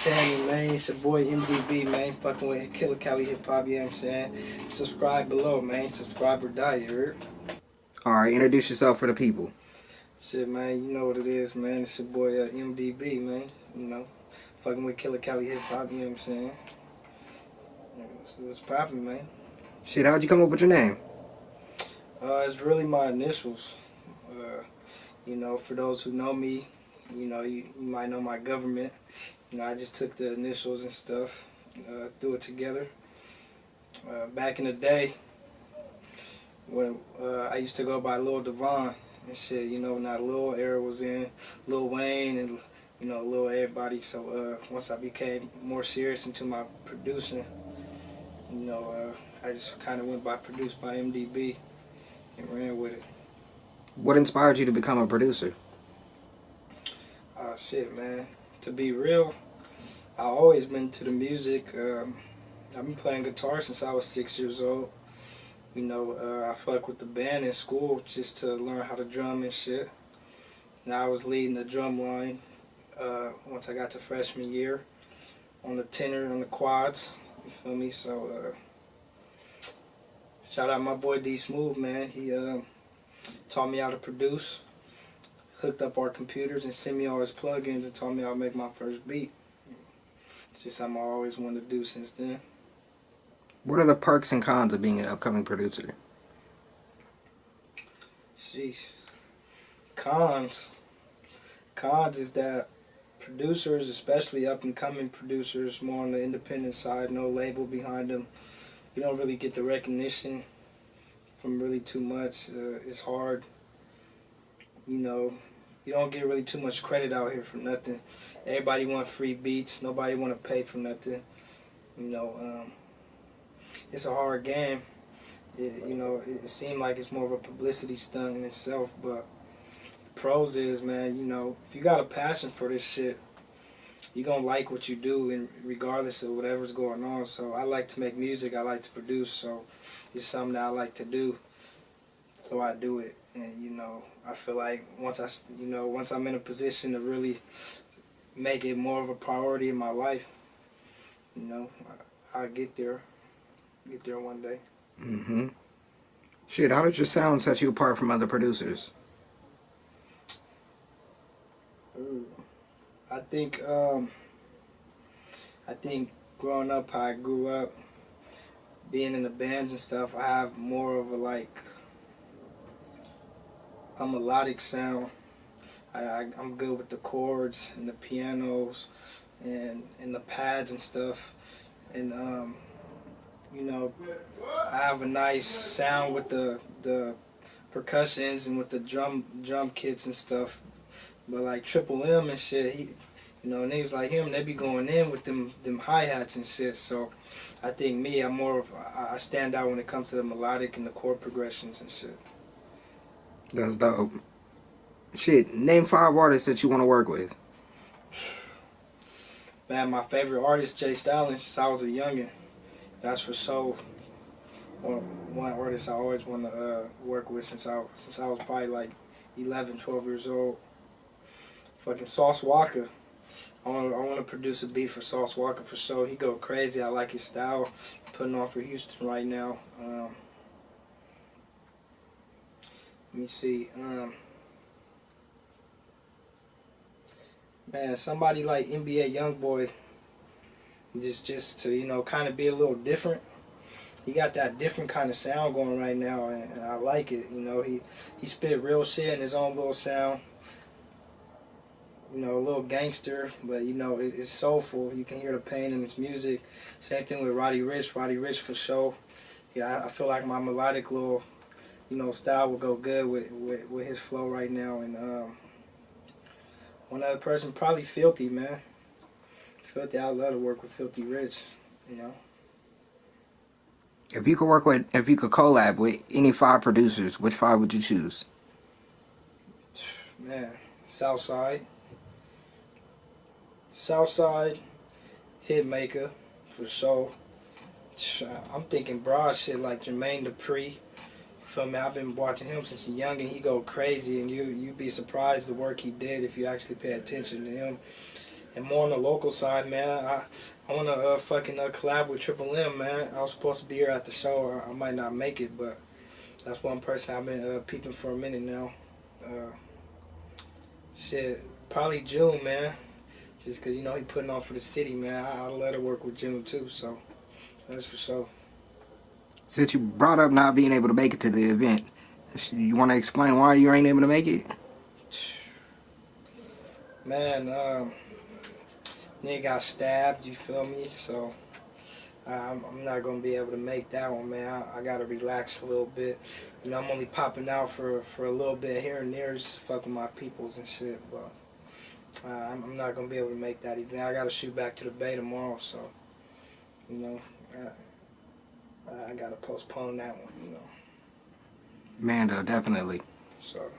Channel, man. It's your boy MDB, man. Fucking with Killakalihiphop, you know what I'm saying? Subscribe below, man. Subscribe or die, you heard? Alright, introduce yourself for the people. Shit, man, you know what it is, man. It's your boy MDB, man. You know, fucking with Killakalihiphop, you know what I'm saying? So what's poppin', man? Shit, how'd you come up with your name? It's really my initials. You know, for those who know me, you know, you might know my government. You know, I just took the initials and stuff, threw it together. Back in the day, when I used to go by Lil Devon and shit, you know, now Lil era was in, Lil Wayne and, you know, Lil everybody. So once I became more serious into my producing, you know, I just kind of went by produced by MDB and ran with it. What inspired you to become a producer? Shit, man. To be real, I always been to the music. I've been playing guitar since I was 6 years old. You know, I fuck with the band in school just to learn how to drum and shit. Now I was leading the drum line once I got to freshman year on the tenor, on the quads. You feel me? So shout out my boy D Smooth, man. He taught me how to produce, hooked up our computers and sent me all his plugins and taught me how to make my first beat. It's just something I always wanted to do since then. What are the perks and cons of being an upcoming producer? Sheesh. Cons. Cons is that producers, especially up and coming producers, more on the independent side, no label behind them, you don't really get the recognition from really too much. It's hard. You know, you don't get really too much credit out here for nothing. Everybody want free beats. Nobody want to pay for nothing. You know, it's a hard game. You know, it seems like it's more of a publicity stunt in itself, but the pros is, man, you know, if you got a passion for this shit, you're going to like what you do and regardless of whatever's going on. So I like to make music. I like to produce. So it's something that I like to do. So I do it. And, you know, I feel like once I'm in a position to really make it more of a priority in my life, you know, I'll get there one day. Mm-hmm. Shit, how did your sound set you apart from other producers? I think growing up, how I grew up, being in the bands and stuff, I have more of a melodic sound. I'm good with the chords and the pianos and the pads and stuff. And you know, I have a nice sound with the percussions and with the drum kits and stuff. But like Triple M and shit, you know, niggas like him, they be going in with them hi-hats and shit. So I think me, I stand out when it comes to the melodic and the chord progressions and shit. That's dope. Shit, name 5 artists that you want to work with. Man, my favorite artist, Jay Stalin, since I was a youngin'. That's for sure one artist I always want to work with since I was probably like 11, 12 years old. Fucking Sauce Walker. I want to produce a beat for Sauce Walker for sure. He go crazy. I like his style. Putting on for Houston right now. Let me see. Man, somebody like NBA YoungBoy, just to, you know, kind of be a little different. He got that different kind of sound going right now, and I like it. You know, he spit real shit in his own little sound. You know, a little gangster, but you know, it's soulful. You can hear the pain in his music. Same thing with Roddy Ricch. Roddy Ricch for sure. Yeah, I feel like my melodic little, you know, style will go good with his flow right now. And one other person, probably Filthy, man. Filthy, I love to work with Filthy Rich, you know. If you could collab with any 5 producers, which 5 would you choose? Man, Southside, Hitmaker, for sure. I'm thinking broad shit like Jermaine Dupri. Feel me? I've been watching him since he's young, and he go crazy, and you'd be surprised the work he did if you actually pay attention to him. And more on the local side, man. I want to fucking collab with Triple M, man. I was supposed to be here at the show. Or I might not make it, but that's one person I've been peeping for a minute now. Shit, probably June, man. Just because, you know, he putting on for the city, man. I'd let her work with June, too, so that's for sure. Since you brought up not being able to make it to the event, you want to explain why you ain't able to make it? Man, nigga got stabbed, you feel me? So I'm not going to be able to make that one, man. I got to relax a little bit. You know, I'm only popping out for a little bit here and there just to fuck with my peoples and shit, but I'm not going to be able to make that event. I got to shoot back to the Bay tomorrow, so, you know, I got to postpone that one, you know. Mando, definitely. So...